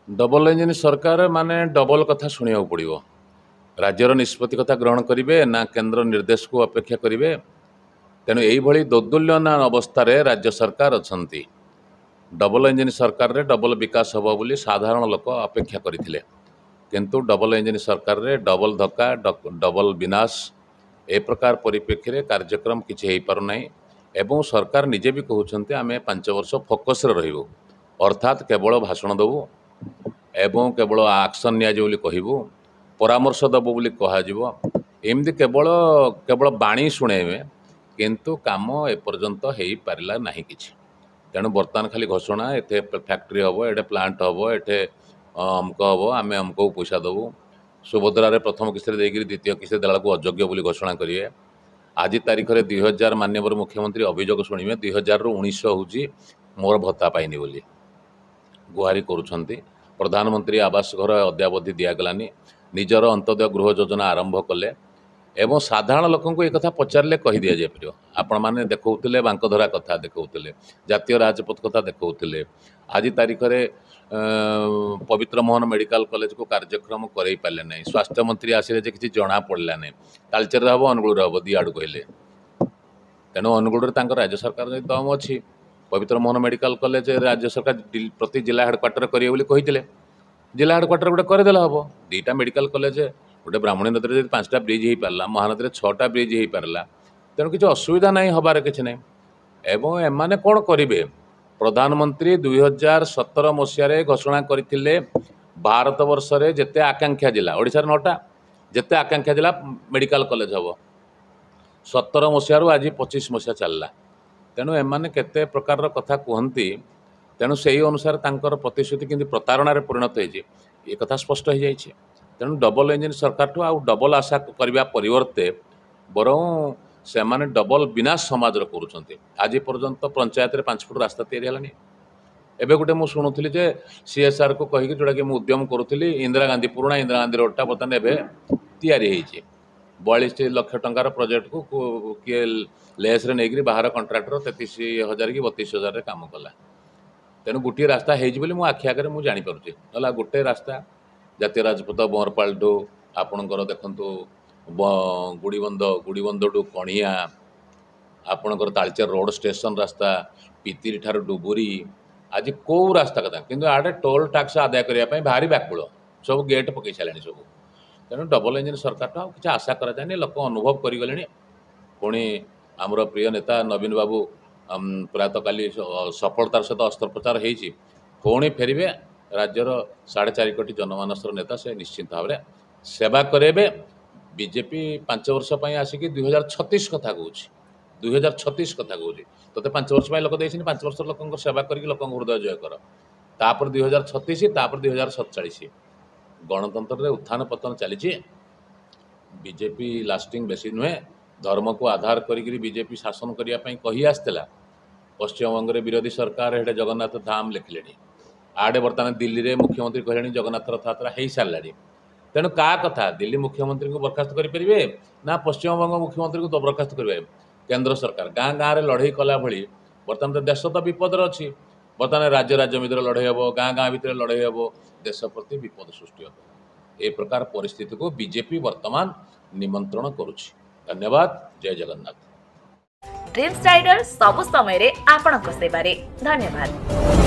Double engine सरकार माने double कथा शुणा पड़ो। राज्यर निष्पत्ति कथा ग्रहण करेंगे ना केंद्र निर्देश को अपेक्षा करेंगे। तेणु यही दोदुल्यमान अवस्था राज्य सरकार अच्छा। डबल इंजिन सरकार रे डबल विकास हम बोली साधारण लोक अपेक्षा करते, किंतु डबल इंजिन सरकार रे डबल धक्का डबल विनाश ए प्रकार परिप्रेक्षी में कार्यक्रम किसी हो पारना। एवं सरकार निजे भी कहते आम 5 वर्ष फोकस रू अर्थात केवल भाषण देवु एवं केवल एक्शन कहबू परामर्श दबु बोली कह एमती केवल केवल बाणी शुणेबे, किंतु काम एपर्यंत हो पारा ना कि। तेणु बर्तमान खाली घोषणा एटे फैक्ट्री हम एटे प्लांट हम एटे अमुक हम आम अमुक पैसा देवु सुभद्रार प्रथम किस्त द्वितीय किस्त देला अयोग्य बोली घोषणा करेंगे। आज तारीख में 2000 माननीय मुख्यमंत्री अभियोग शुणे 2000 ରୁ 1900 हूँ मोर भत्ता पाइनी बोली गुहारी करुँच। प्रधानमंत्री आवास घर अद्यावधि दिगलानी निजर अंत्योदय गृह योजना आरंभ कले एवं साधारण लोक एक कथा पचारे कही दि जापर आपण मैंने देखते बांकधरा कथा देखते जातीय राजपथ कथा देखते। आज तारीख में पवित्र मोहन मेडिकल कॉलेज को कार्यक्रम करई पारे ना। स्वास्थ्य मंत्री आसिले किसी जना पड़ा ना। तालचेर हम अनुगुल हम दी आड़ कहले। तेणु अनुगुल राज्य सरकार दम अच्छी। पवित्र मोहन मेडिकल कॉलेज राज्य सरकार प्रति जिला हेडक्वार्टर करेंगे। जिला हेडक्वार्टर गोटे करदे हम दुईटा मेडिकल कॉलेज गोटे ब्राह्मणी नदी में 5टा ब्रिज हो पारा महानदी में 6टा ब्रिज हो पारा। तेणु किसी असुविधा ना हबार कि ना। एवं एमाने कौन करेंगे प्रधानमंत्री 2017 मसीह घोषणा करते भारत वर्ष रे जिते आकांक्षा जिला ओडिशार 9टा जिते आकांक्षा जिला मेडिकल कॉलेज हम 17 मसीह आज 25 मसीहा चलला। तेणु एमाने केते प्रकार कथा कहती। तेणु से अनुसार तांकर प्रतिश्रुति किंतु प्रतारणार परिणत हो कथा स्पष्ट हो जाए। तेणु डबल इंजिन सरकार ठू आउ डबल आशा करने परिवर्ते बरं से माने डबल विनाश समाज करुँच। आज पर्यंत पंचायत 5 फुट रास्ता तैयारी एवं गोटे मुझे शुणुली जे सीएसआर को कहीकि जोटा कि उद्यम करुली इंदिरा गांधी पुराणा इंदिरा गांधी रोडटा बर्तमान एवं तैयारी 42 लाख टंकार प्रोजेक्ट को किए लेस रे नहीं बाहर कंट्राक्टर 33,000 कि 32,000 काम कला। तेणु गोटे रास्ता हो आखि आगे मुझे जापी ना गोटे रास्ता जातीय राजपथ बरपाल ठू आपणकर देखु गुड़ीबंध ठू कणिया आपणकर तालचेर रोड स्टेशन रास्ता पितिरी ठार डुबुरी आज कौ रास्ता कथा किंतु आड़े टोल टैक्स आदाय करने भारी व्याकुल सब गेट पकई सारे सब। तेणु डबल इंजिन सरकार तो किसी आशा कराए लोक अनुभव करगले। पुणी आमर प्रिय नेता नवीन बाबू प्रातः काली सफलतार सहित अस्त्रोपचार होती पुणी फेरबे राज्यर 4.5 कोटी जनमानसर नेता से निश्चित भाव में सेवा करेंगे। बीजेपी 5 वर्ष आसिक 2036 कथा कहूँ 2036 कथा कहूँ तो 5 वर्ष लोक दे 5 वर्ष लोक सेवा करके लोक हृदय जय कर तापर 2036 तापर 2047 गणतंत्र रे उत्थान पतन चली। बीजेपी लास्टिंग बेसी नुहे धर्म को आधार करी बीजेपी शासन करने कही आसला। पश्चिमबंग में विरोधी सरकार हेटे जगन्नाथ धाम लिखिले आड़े बर्तमान दिल्ली में मुख्यमंत्री कहले जगन्नाथ रथ यात्रा हो सारा। तेणु क्या कथा दिल्ली मुख्यमंत्री को बर्खास्त करेंगे ना पश्चिमबंग मुख्यमंत्री को बर्खास्त करेंगे केंद्र सरकार गाँ गाँव में लड़ई कला भली। बर्तमान तो देश तो विपद अच्छी बर्तमान राज्य राज्य भितर लड़ई हम गाँ गाँ भितर लड़ई हम देश प्रति विपद सृष्टि हे। ए प्रकार परिस्थिति को बीजेपी वर्तमान निमंत्रण करुछि। धन्यवाद। जय जगन्नाथ। ड्रीम्स राइडर सब समय रे आपणक सेवारे धन्यवाद।